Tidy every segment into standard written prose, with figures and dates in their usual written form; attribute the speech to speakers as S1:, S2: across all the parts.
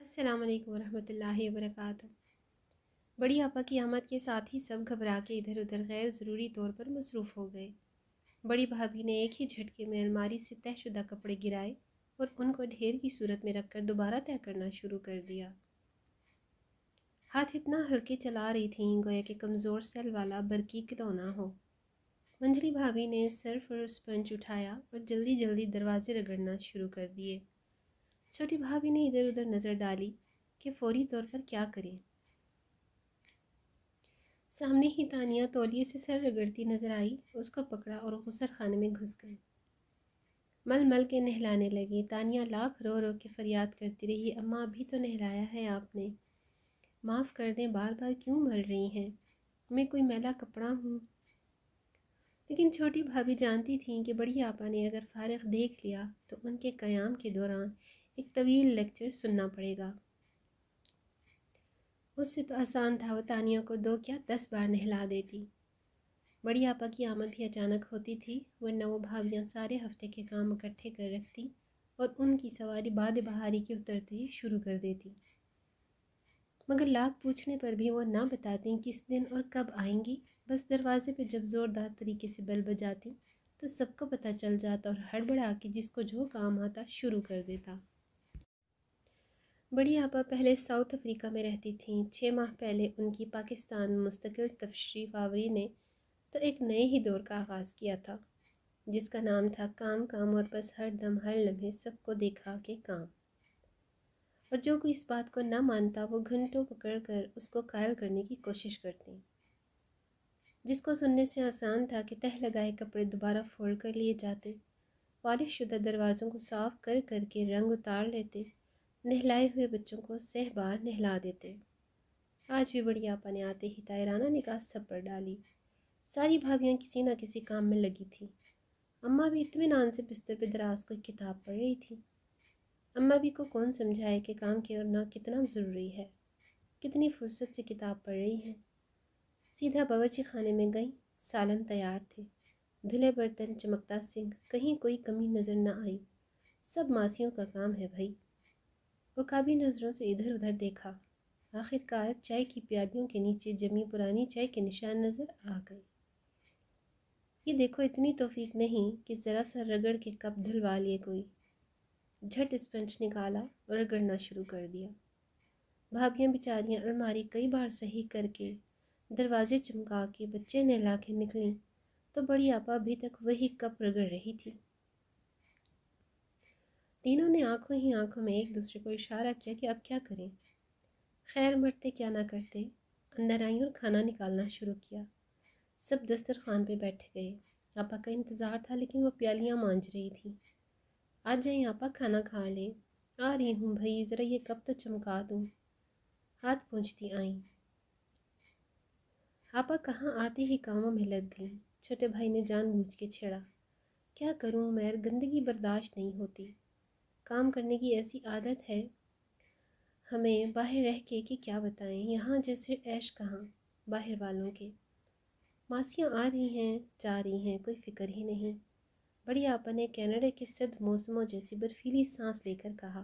S1: السلام علیکم ورحمۃ اللہ وبرکاتہ۔ بڑی آپا کی آمد کے ساتھ ہی سب گھبرا کے ادھر ادھر غیر ضروری طور پر مصروف ہو گئے۔ بڑی بھابھی نے ایک ہی جھٹکے میں الماری سے طے شدہ کپڑے گرائے اور ان کو ڈھیر کی صورت میں رکھ کر دوبارہ طے کرنا شروع کر دیا۔ ہاتھ اتنا ہلکے چلا رہی تھیں گویا کہ کمزور سیل والا برقی کھلونا ہو۔ منجلی بھابھی نے سرف اور اسپنج اٹھایا اور جلدی جلدی دروازے رگڑنا شروع کر دیے۔ چھوٹی بھابھی نے ادھر ادھر نظر ڈالی کہ فوری طور پر کیا کریں۔ سامنے ہی تانیہ تولیے سے سر رگڑتی نظر آئی، اس کو پکڑا اور غسل خانے میں گھس گئی۔ مل مل کے نہلانے لگی۔ تانیہ لاکھ رو رو کے فریاد کرتی رہی، اماں ابھی تو نہلایا ہے آپ نے، معاف کر دیں، بار بار کیوں مل رہی ہیں، میں کوئی میلا کپڑا ہوں؟ لیکن چھوٹی بھابھی جانتی تھیں کہ بڑی آپا نے اگر فارغ دیکھ لیا تو ان کے قیام کے دوران ایک طویل لیکچر سننا پڑے گا۔ اس سے تو آسان تھا وہ تانیہ کو 2 کیا 10 بار نہلا دیتی۔ بڑی آپا کی آمد بھی اچانک ہوتی تھی، ورنہ وہ بھابیاں سارے ہفتے کے کام اکٹھے کر رکھتی اور ان کی سواری بعد بہاری کے اترتے ہی شروع کر دیتی، مگر لاکھ پوچھنے پر بھی وہ نہ بتاتی کس دن اور کب آئیں گی۔ بس دروازے پہ جب زوردار طریقے سے بیل بجاتی تو سب کو پتہ چل جاتا اور ہڑبڑا کے جس کو جو کام آتا شروع کر دیتا۔ بڑی آپا پہلے ساؤتھ افریقہ میں رہتی تھیں۔ 6 ماہ پہلے ان کی پاکستان مستقل تشریف آوری نے تو ایک نئے ہی دور کا آغاز کیا تھا، جس کا نام تھا کام کام، اور بس ہر دم ہر لمحے سب کو دیکھا کہ کام۔ اور جو کوئی اس بات کو نہ مانتا وہ گھنٹوں پکڑ کر اس کو قائل کرنے کی کوشش کرتے، جس کو سننے سے آسان تھا کہ تہہ لگائے کپڑے دوبارہ فولڈ کر لیے جاتے، پالش شدہ دروازوں کو صاف کر کر کے رنگ اتار لیتے، نہلائے ہوئے بچوں کو 100 بار نہلا دیتے۔ آج بھی بڑی آپا نے آتے ہی طاہرانہ نگاہ سب پر ڈالی۔ ساری بھابیاں کسی نہ کسی کام میں لگی تھیں۔ اماں بھی اطمینان سے بستر پہ دراز کوئی کتاب پڑھ رہی تھی۔ اماں بھی کو کون سمجھائے کہ کام کرنا کتنا ضروری ہے، کتنی فرصت سے کتاب پڑھ رہی ہیں۔ سیدھا باورچی خانے میں گئیں، سالن تیار تھے، دھلے برتن چمکتا سنک، کہیں کوئی کمی نظر نہ آئی۔ سب ماسیوں کا کام ہے بھائی۔ وہ قابی نظروں سے ادھر ادھر دیکھا، آخر کار چائے کی پیالیوں کے نیچے جمی پرانی چائے کے نشان نظر آ گئے۔ یہ دیکھو اتنی توفیق نہیں کہ ذرا سا رگڑ کے کپ دھلوا لیے کوئی۔ جھٹ اسپنج نکالا اور رگڑنا شروع کر دیا۔ بھابیاں بیچاریاں الماری کئی بار صحیح کر کے، دروازے چمکا کے، بچے نہلا کے نکلیں تو بڑی آپا ابھی تک وہی کپ رگڑ رہی تھی۔ تینوں نے آنکھوں ہی آنکھوں میں ایک دوسرے کو اشارہ کیا کہ اب کیا کریں۔ خیر مرتے کیا نہ کرتے، اندر آئیں اور کھانا نکالنا شروع کیا۔ سب دسترخوان پہ بیٹھ گئے۔ آپا کا انتظار تھا لیکن وہ پیالیاں مانجھ رہی تھی۔ آ جائیں آپا، کھانا کھا لیں۔ آ رہی ہوں بھائی، ذرا یہ کپ تو چمکا دوں۔ ہاتھ پوچھتی آئیں۔ آپا کہاں آتے ہی کاموں میں لگ گئیں۔ چھوٹے بھائی نے جان بوجھ کے چھیڑا، کیا کروں میر، گندگی برداشت نہیں ہوتی، کام کرنے کی ایسی عادت ہے ہمیں باہر رہ کے کہ کیا بتائیں، یہاں جیسے عیش کہاں باہر والوں کے۔ ماسیاں آ رہی ہیں جا رہی ہیں، کوئی فکر ہی نہیں۔ بڑی آپا نے کینیڈا کے سرد موسموں جیسی برفیلی سانس لے کر کہا۔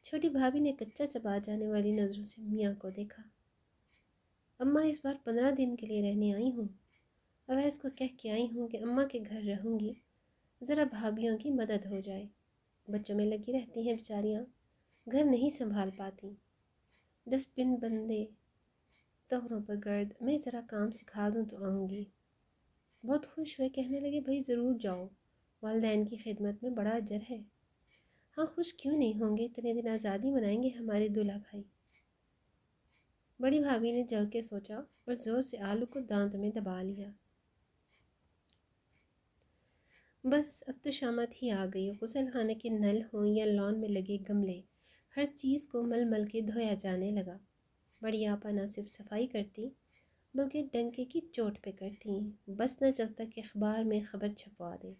S1: چھوٹی بھابھی نے کچا چبا جانے والی نظروں سے میاں کو دیکھا۔ اماں اس بار 15 دن کے لیے رہنے آئی ہوں، اویس کو کہہ کے آئی ہوں کہ اماں کے گھر رہوں گی، ذرا بھابھیوں کی مدد ہو جائے، بچوں میں لگی رہتی ہیں بیچاریاں، گھر نہیں سنبھال پاتی، ڈسٹ بن بندے توہروں پر گرد، میں ذرا کام سکھا دوں تو آؤں گی۔ بہت خوش ہوئے، کہنے لگے بھائی ضرور جاؤ، والدین کی خدمت میں بڑا اجر ہے۔ ہاں خوش کیوں نہیں ہوں گے، اتنے دن آزادی منائیں گے ہمارے دولہا بھائی۔ بڑی بھابھی نے جل کے سوچا اور زور سے آلو کو دانت میں دبا لیا۔ بس اب تو شامت ہی آ گئی، غسل خانے کے نل ہوں یا لان میں لگے گملے، ہر چیز کو مل مل کے دھویا جانے لگا۔ بڑی آپا نہ صرف صفائی کرتی بلکہ ڈنکے کی چوٹ پہ کرتی، بس نہ چلتا کہ اخبار میں خبر چھپوا دیں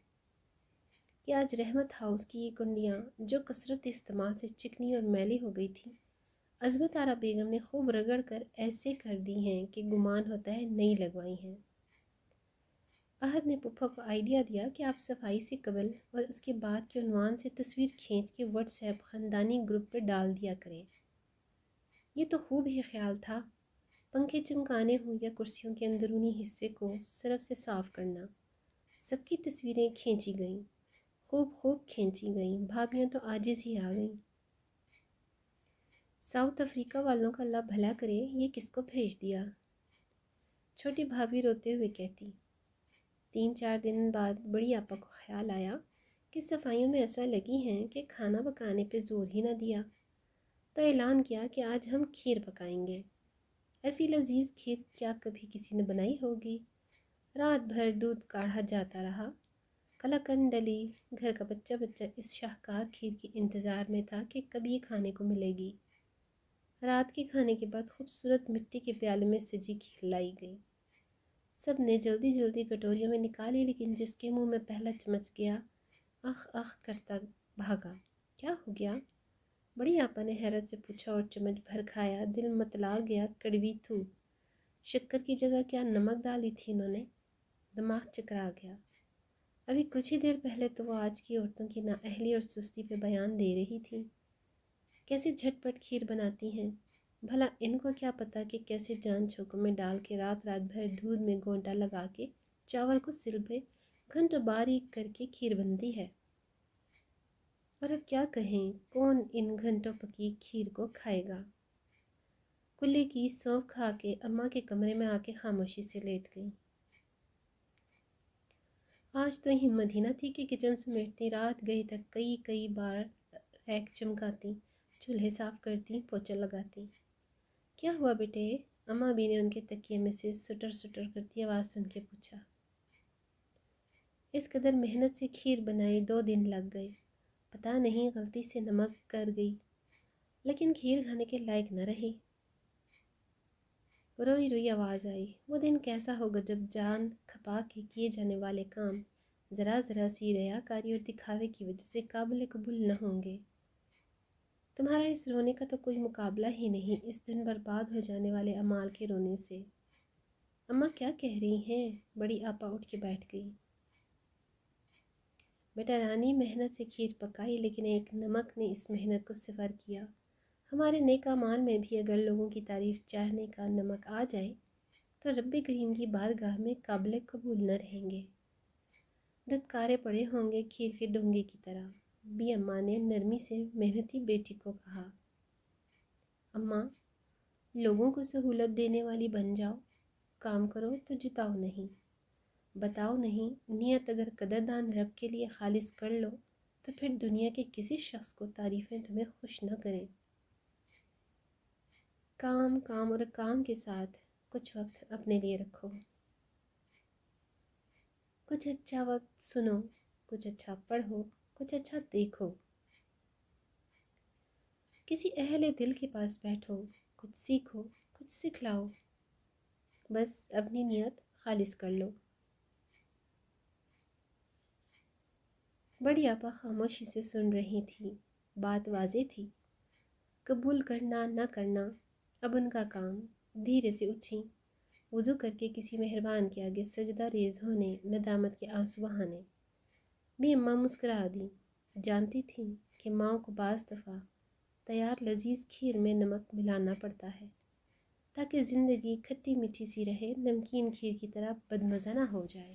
S1: کہ آج رحمت ہاؤس کی یہ کنڈیاں جو کثرت استعمال سے چکنی اور میلی ہو گئی تھی، عظمت آرا بیگم نے خوب رگڑ کر ایسے کر دی ہیں کہ گمان ہوتا ہے نئی لگوائی ہیں۔ احد نے پپھا کو آئیڈیا دیا کہ آپ صفائی سے قبل اور اس کے بعد کے عنوان سے تصویر کھینچ کے واٹس ایپ خاندانی گروپ پہ ڈال دیا کریں۔ یہ تو خوب ہی خیال تھا، پنکھے چمکانے ہوں یا کرسیوں کے اندرونی حصے کو سرف سے صاف کرنا۔ سب کی تصویریں کھینچی گئیں، خوب کھینچی گئیں، بھابیاں تو عاجز ہی آ گئیں۔ ساؤتھ افریقہ والوں کا اللہ بھلا کرے، یہ کس کو بھیج دیا؟ چھوٹی بھابھی روتے ہوئے کہتی۔ 3-4 دن بعد بڑی آپا کو خیال آیا کہ صفائیوں میں ایسا لگی ہیں کہ کھانا پکانے پہ زور ہی نہ دیا، تو اعلان کیا کہ آج ہم کھیر پکائیں گے۔ ایسی لذیذ کھیر کیا کبھی کسی نے بنائی ہوگی؟ رات بھر دودھ کاڑھا جاتا رہا، قلاقند ڈلی، گھر کا بچہ بچہ اس شاہکار کھیر کے انتظار میں تھا کہ کب یہ کھانے کو ملے گی۔ رات کے کھانے کے بعد خوبصورت مٹی کے پیالے میں سجی کھیر لائی گئی۔ سب نے جلدی جلدی کٹوریوں میں نکالی، لیکن جس کے منہ میں پہلا چمچ گیا اخ اخ کرتا بھاگا۔ کیا ہو گیا؟ بڑی آپا نے حیرت سے پوچھا اور چمچ بھر کھایا۔ دل متلا گیا، کڑوی تھو۔ شکر کی جگہ کیا نمک ڈالی تھی انہوں نے؟ دماغ چکرا گیا۔ ابھی کچھ ہی دیر پہلے تو وہ آج کی عورتوں کی نااہلی اور سستی پہ بیان دے رہی تھی۔ کیسے جھٹ پٹ کھیر بناتی ہیں، بھلا ان کو کیا پتہ کہ کیسے جان چھوکوں میں ڈال کے رات بھر دودھ میں گونٹا لگا کے چاول کو سل پہ گھنٹوں باریک کر کے کھیر بنتی ہے۔ اور اب کیا کہیں، کون ان گھنٹوں پکی کھیر کو کھائے گا؟ کلے کی سونف کھا کے اماں کے کمرے میں آ کے خاموشی سے لیٹ گئی۔ آج تو ہمت ہی نہ تھی کہ کچن سمیٹتی، رات گئی تک کئی بار ریک چمکاتی، چولہے صاف کرتی، پوچھا لگاتی۔ کیا ہوا بیٹے؟ اماں بھی نے ان کے تکیے میں سے سٹر کرتی آواز سن کے پوچھا۔ اس قدر محنت سے کھیر بنائی، 2 دن لگ گئے، پتہ نہیں غلطی سے نمک کر گئی، لیکن کھیر کھانے کے لائق نہ رہی۔ روئی روئی آواز آئی۔ وہ دن کیسا ہوگا جب جان کھپا کے کیے جانے والے کام ذرا سی ریاکاری اور دکھاوے کی وجہ سے قابل قبول نہ ہوں گے۔ تمہارا اس رونے کا تو کوئی مقابلہ ہی نہیں اس دن برباد ہو جانے والے اعمال کے رونے سے۔ اماں کیا کہہ رہی ہیں؟ بڑی آپا اٹھ کے بیٹھ گئی۔ بیٹا رانی، محنت سے کھیر پکائی، لیکن ایک نمک نے اس محنت کو صفر کیا۔ ہمارے نیک اعمال میں بھی اگر لوگوں کی تعریف چاہنے کا نمک آ جائے تو رب کریم کی بارگاہ میں قابل قبول نہ رہیں گے، دھتکارے پڑے ہوں گے کھیر کے ڈونگے کی طرح۔ بی اماں نے نرمی سے محنتی بیٹی کو کہا۔ اماں، لوگوں کو سہولت دینے والی بن جاؤ، کام کرو تو جتاؤ نہیں، بتاؤ نہیں، نیت اگر قدردان رب کے لیے خالص کر لو تو پھر دنیا کے کسی شخص کو تعریفیں تمہیں خوش نہ کریں۔ کام اور کام کے ساتھ کچھ وقت اپنے لیے رکھو۔ کچھ اچھا وقت سنو، کچھ اچھا پڑھو، کچھ اچھا دیکھو، کسی اہل دل کے پاس بیٹھو، کچھ سیکھو، کچھ سکھلاؤ، بس اپنی نیت خالص کر لو۔ بڑی آپا خاموشی سے سن رہی تھی، بات واضح تھی، قبول کرنا نہ کرنا اب ان کا کام۔ دھیرے سے اٹھیں، وضو کر کے کسی مہربان کے آگے سجدہ ریز ہونے، ندامت کے آنسو بہانے۔ بھی اماں مسکرا دی، جانتی تھیں کہ ماں کو بعض دفعہ تیار لذیذ کھیر میں نمک ملانا پڑتا ہے تاکہ زندگی کھٹی میٹھی سی رہے، نمکین کھیر کی طرح بدمزہ نہ ہو جائے۔